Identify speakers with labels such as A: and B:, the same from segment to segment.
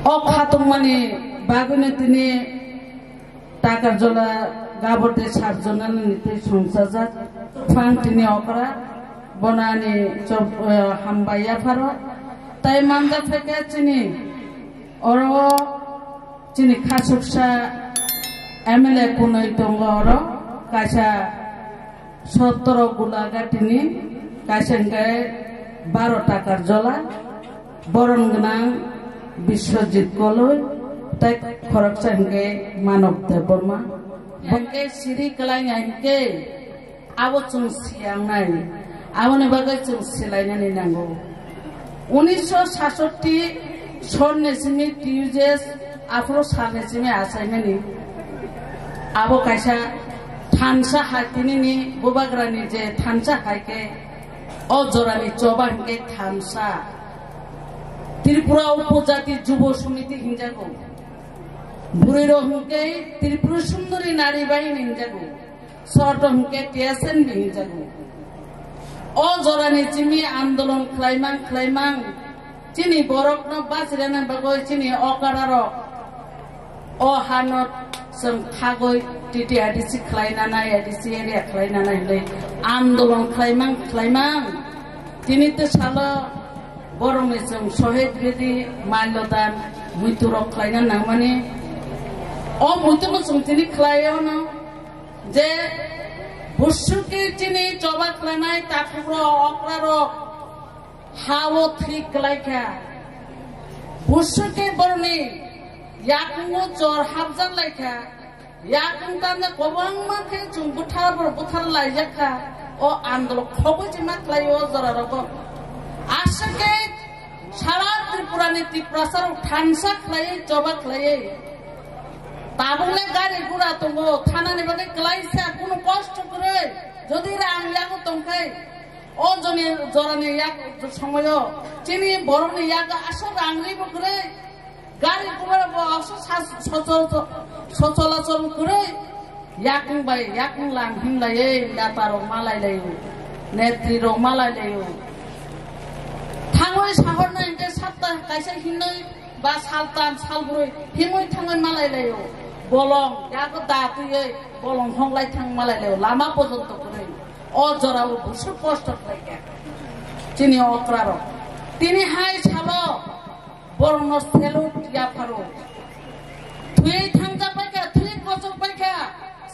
A: খাতমানি বাগুনে তিনি টাকার জলা গাবতে সাতজনানি নিতে সংসার যাক ফাং তিনি অকরা বনানি চব হামবাইয়া ফারো তাই মানজা থেকে চিনি অর চিনি খাসুকসা এমএলএ কোনই দङ অর কাইসা 17 গুলাগা তিনি কাইসেনগায় 12 টাকার জলা বরণ গোনাं বিশ্বজিৎ গলই তাই খরক চাইকে মানব দেব বর্মা বঙ্গে সিরি কলাইনা হিকে আবো চুं सियांनाय आबोनि बागै जों सिलायनानै नांगौ 1966 सननिसिमि टिउजेस आफ्रो सालनिसिमि आसायनानि आबो कायसा थानसा हाइतिनि बुबाग्रानि जे थानसा हाइके अ जरानि चबा हिके थानसा त्रिपुरा उपजाति जुब समिति हिंजागौ बुरेरो हिंके त्रिपुरा सुंदरी नारी बाहिनी हिंजागौ सर्ट हिंके टिएसएन हिंजागौ अ जरानि चिमि आंदोलन खलाइमां चिनि बरकनो बासिराना बागै चिनि अकारारो अ हानत जों थागै टिटि आदिसि खलाइनाना आदिसि एरिया खलाइनाना ले आंदोलन खलाइमां तिनिते सालो बरंनि जों शहीद बेदि माल्यदान मृत्युरक खलाइना नांमानि अ मृत्युनो जों तिनि खलायावनो जे बुसुके चिनि चबा खलानाय ताखुरो अक्रारो हावो थ्रि खलाइखा बुसुके बरनि याकुंगो जर हाबजान लाइखा याकुं ताने गोबां माखे जों बुथार लाइजाखा अ आंदोलन खबो जिमा खलायो जरारबो आसके सारा त्रिपुरानि त्रिपुरासार थानसा खलायै जबा खलायै ताबुले गारि गुरा दङो थानानि बागै खलायसा कुनु कष्ट करे जदि रां यागो दंखाय अ जनि जरानि याग समय चिनि बरनि याग आसो रांरिबो करे गारि गुरा आसो सचलाचल करे याकुं बाय याकुं लां हिमलायै दातारो मालायलायो नेत्रिरो मालायलायो थाङै साहरनाय इनके सातता कायसा हिनै बा सालतान सालब्रै हिमै थाङै मालायलायो बलं यागो दातुयै बलं हंलाय थां मालायलायो लामा पर्यन्त करे अ जराबो बुसु कष्ट खालायगा चिनि अक्रारो तिनि हाय सालो बरनो सेलुट याफारो थुयै थांजा पाइका थुयै बजर पाइका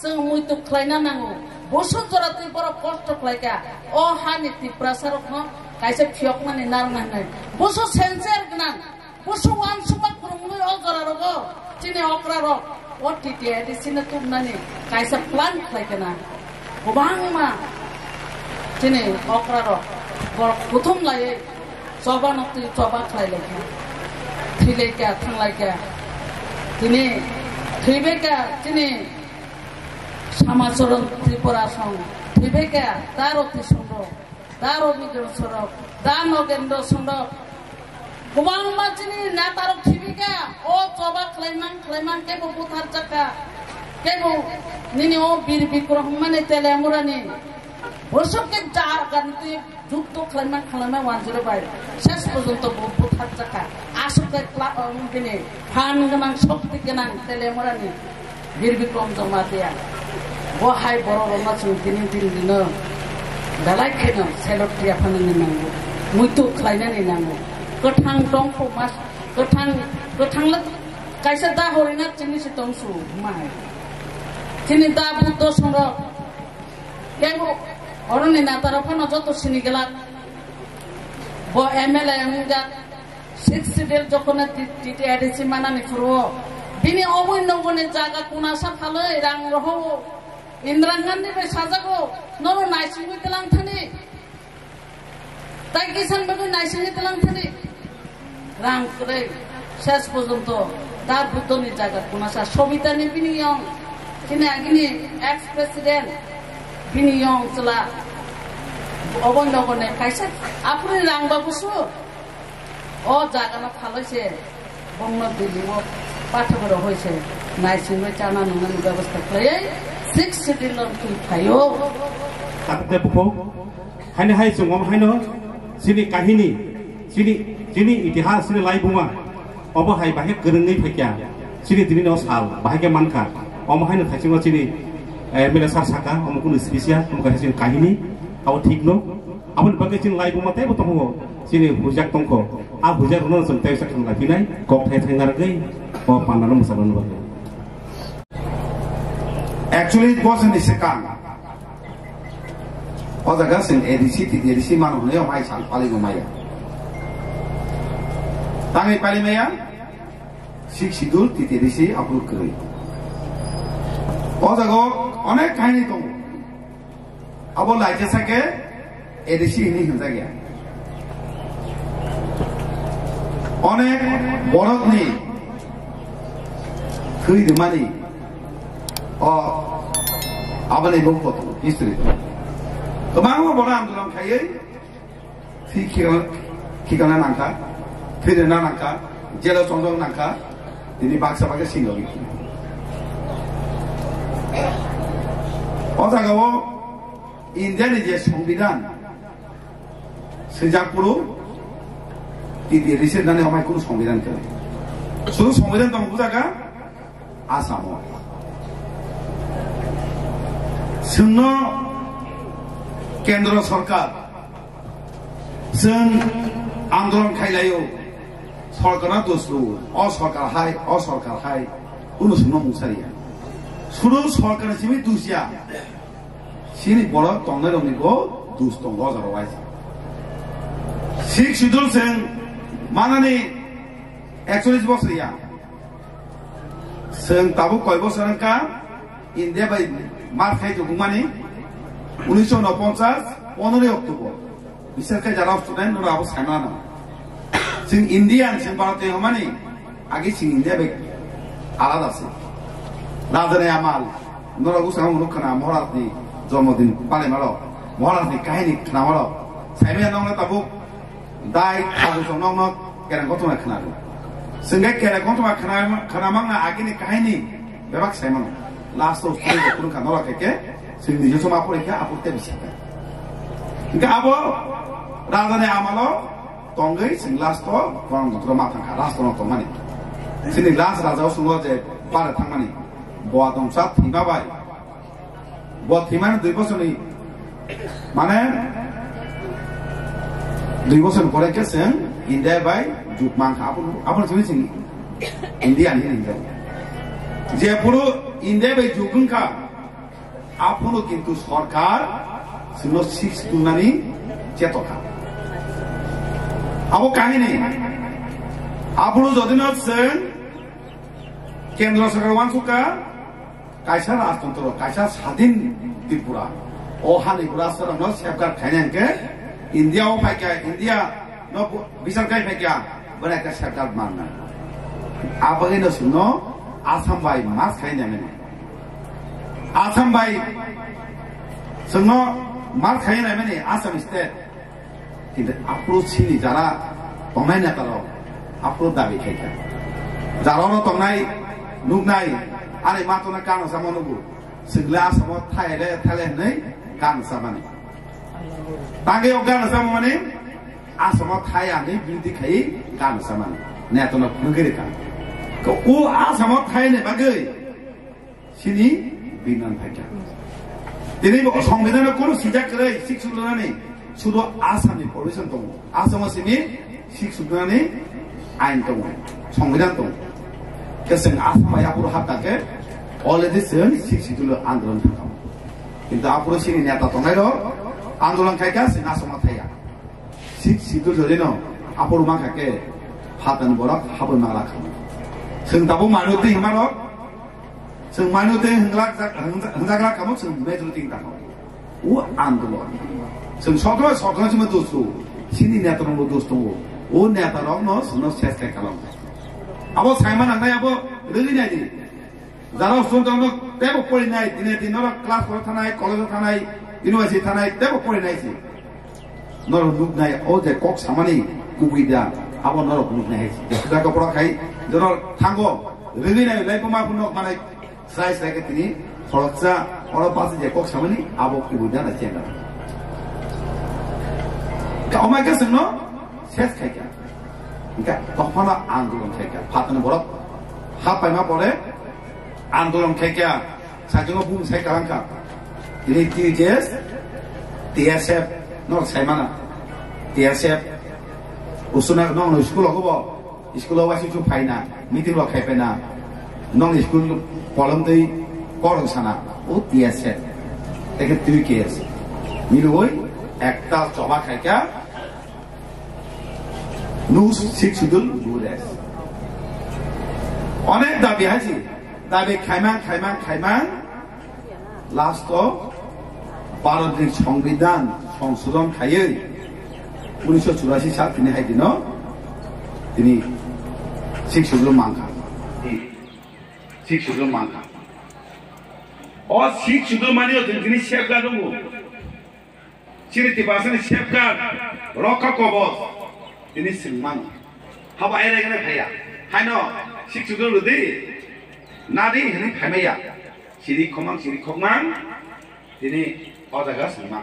A: जों मुइतु खलायना नांगौ बुसु जरा तुइ बर कष्ट खालायगा अ हानि त्रिपुरासारखौ कायसे फियक माने नारनाय बुसु सेन्सार गना बुसु वान सुमा खुरुंगै अ जरारगो चिनि अक्रारो अ टिटि एदिसिना तुमनानि कायसे प्लान खालायगना गोबां मा चिनि अक्रारो बर प्रथम लायै जबानति जबा खालायलायखा थैलायगा थांलायगा दिनै थैबायगा दिनै समाचरण त्रिपुरा सं थैबायगा दारति सुंद दारो बिग्र सरक दा नगेन्द्र सुंद गोबां मानसिनि नातारो थैबायगा अ जबा खलाइमां केबो बुथार जाका केबो निनि अ बीर बिक्रम माने तेलेमुरानि बसके जार गानति যুদ্ধ খালামা ওয়ানজিরো বাই শেষ পর্যন্ত বুথার জাকা আসুকে দিনে ফান গোনাं শক্তি গোনাं তেলেমরানি বীর বিক্রম জমাতিয়া বহাই বড় রমা जों दिनो दालाय खेनो सेलटिया फाननो नांगौ मुइतु खालायनानै नांगौ गोथां दंखौ मास गोथांला कायसा दा हरिना चिनिसि दंसु माय चिनि दा बुद्ध संग केबो अरनि नातारा फानो जतो सिनिगेला ब एमएलए अंगा 6 सिडेल जखना टिटि एडिसि मानानि फुरो बिनि अबय नंगने जागा कुनासा फालै रां रहो इंदिरा गांधी बे साजागो नरो नाइसिंगि तलां थानि ताइ किसान बगो नाइसिंगि तलां थानि रां करे शेष पर्यन्त दा बुद्धनि जागा कुनासा सबितानि बिनियं किने आगिनि एक्स प्रेसिडेंट बिनियं चला अबय नगने कायसा आपुनि रांबाबुसु अ जागाना फालैसे बंग दिल्लीव पाठफोर होइसे नाइसिंगि जाना नंगनि व्यवस्था खालायै 6 सिडिल फायो
B: आते बुखौ हायनो हाय जोंम हायनो सिनि काहिनी सिनि इतिहास सिनि लाइबुमा अबहाय बाहाय गोरोङै फैया सिरि दिनै न साल बाहाय मानखा अमहायनो थाइसिङाव सिरि मिलासार साका अमुकुन स्पेसिया अमुका सिरि काहिनी आव ठीक न आबन बागै जों लाइव माते बतंग सिरि हुजाक तंख आ हुजाक न जों ताइसा खां लाफिनाय गक थाइ थाइनारगै अ पानानो मोसाबन बागै
C: actually it wasn't a second oda gasin edisi manu ne mai sal pali gumaya tangi pali maya sik sidul edisi approve koi oda go onek kahini tong abo laite sake edisi ini hinja gya onek borok ni koi dumani abane bong foto history to bangwa bora andolon khaye khikana nangka thirena nangka jelo chongjong nangka dini baksa bage singogi ojago india ni je সংবিধান sejapuru titi reset nane amai kono সংবিধান kare শুধু সংবিধান তো বুঝাকা আসামো जोंनो केंद्र सरकार जों आंदोलन खायलायो सरकारा दोस्रो असरकार हाय उन सुनो मुसारिया सुनो सरकार सिमी दुसिया सिनि बड़ तंगै रंनिखौ दुस दंग जरवाय सिक्स शिड्यूल जों मानानि 41 बछरिया जों ताबो कय बछरनका इंडिया बाय मार्च जुगुमानी 1949 15 अक्टोबर बिसोरखै जारा स्टुडेन्ट नरा आबो सायमाना जों इन्डियान जों भारतीय हमानी आगे जों इन्डिया बे आलादा से राजने आमाल नरा गुसाव मुखना महाराजनि जन्मदिन पालिमारो महाराजनि काहिनी खोनामारो सायमाया नंना ताबो दाय आबो संनावनो केरां गथना खोनादो जोंगे केरां गथना खोनामांना आगेनि काहिनी बेबाक सायमानो last of three of Kurun Kanora Keke, Sing the Yusuma Porika, Apute Bisaka. Gabo, rather than Amalo, Tonga, Sing last of one of Romataka, last of money. Sing the last as also was a Paratamani, Boatom Sat, Hinabai. What Himan, the person, Manan, the person Korekas, in there by Jukman Apple, Indian in there. Jepuru India by Jugunka Apuno Kintu Sorkar Sino 6 Tunani Chetoka Abu Kahini Apuno Zodinot Sen Kendra Sakawansuka Kaisha Astantoro Kaisha Sadin Tripura Ohani Brasar no Shapkar Kanyanke India Opaka India no Bisarkai Peka Banaka Shakar Mana Abagino Suno Assam by Mas Kainamene. Assam by Suno Mas Kainamene, Assam state. In the approach Sini Jara, Tomanataro, approach Davi Kaka. Zarono Tonai, Nugnai, Ali Matona Kano Samonubu, Siglas, Thai, Talene, Kan Samani. Tangi of Gan Samani, Assam Thai and Beauty Kai, Kan Samani, Natona Nugerica. Ko asam Thai ne bagai sini binan phaja dini সংবিধান কোন সিজা করে শিখ সুলনানি শুধু আসামনি provision দং আসাম সিনি শিখ সুলনানি আইন দং সংবিধান দং কেসেন আসাম আপুর হাতাকে already Sen শিখ শিদুল আন্দোলন থাকাম কিন্তু আপুর সিনি নেতা দংনাইর আন্দোলন খাইকা সিন আসাম থাইয়া শিখ শিদুল জরিন আপুর মাখাকে হাতান বরাক হাবল মালা খাম जों दाबो मानुते हिमारो जों मानुते हंजाग्रा कामो जों मेजरिटी दाखो उ आन्दोलन जों सरकार दोस्तु सिनि नेतारंबो दोस्तु उ नेतारंनो जोंनो सेस्था खालाम आबो साइमान आंनाय आबो रोगिनायनि जारा स्टुडेन्टनो तेबो पढिनाय दिने दिनर क्लास कर थानाय कलेज थानाय इउनिभार्सिटी थानाय तेबो पढिनायसि नर लुकनाय ओ जे कक सामानि गुबिदा आबो नर लुकनाय दा कपड़ा खाइ जर थांगो रोगिनाय लाइफमा पुनो माने साइज लागे तिनि फरकसा और पास जे कक सामानि आबो गुबिदा ना चेंगा का ओमाय के संनो सेस खाइका তখন আন্দোলন থেকে ফাটানো বড় হাফ পাইমা পরে আন্দোলন থেকে সাইজঙ্গ বুম সাই কালাঙ্কা তিনি টিজেস টিএসএফ নক সাইমানা টিএসএফ উসুনা নং স্কুল হবো স্কুল হওয়া কিছু পাই না মিটিং খাইবে না নং স্কুল কলম তৈ করং সানা ও টিএসএফ দেখে তুমি কে আছে মিলুই একটা জবা খাইকা নুস শিখ সুদুল বুরেস অনেক দাবি আছে দাবি খাইমান লাস্ট ভারতের সংবিধান সংশোধন খাইয়ে 1984 সাল তিনি হাইদিন তিনি শিখ সুদুল মাংখা শিখ সুদুল মাংখা ও শিখ সুদুল মানিও তিনি সেফগার্ড দङ সিরিতিবাসনি সেফগার্ড রক্ষা কবচ তিনি সিংমান হাবা এরেগনে ভাইয়া হাইন শিখ সুদুল রুদি নাদি হিনি ফাইমাইয়া সিরি খমাং তিনি অজাগা সিংমান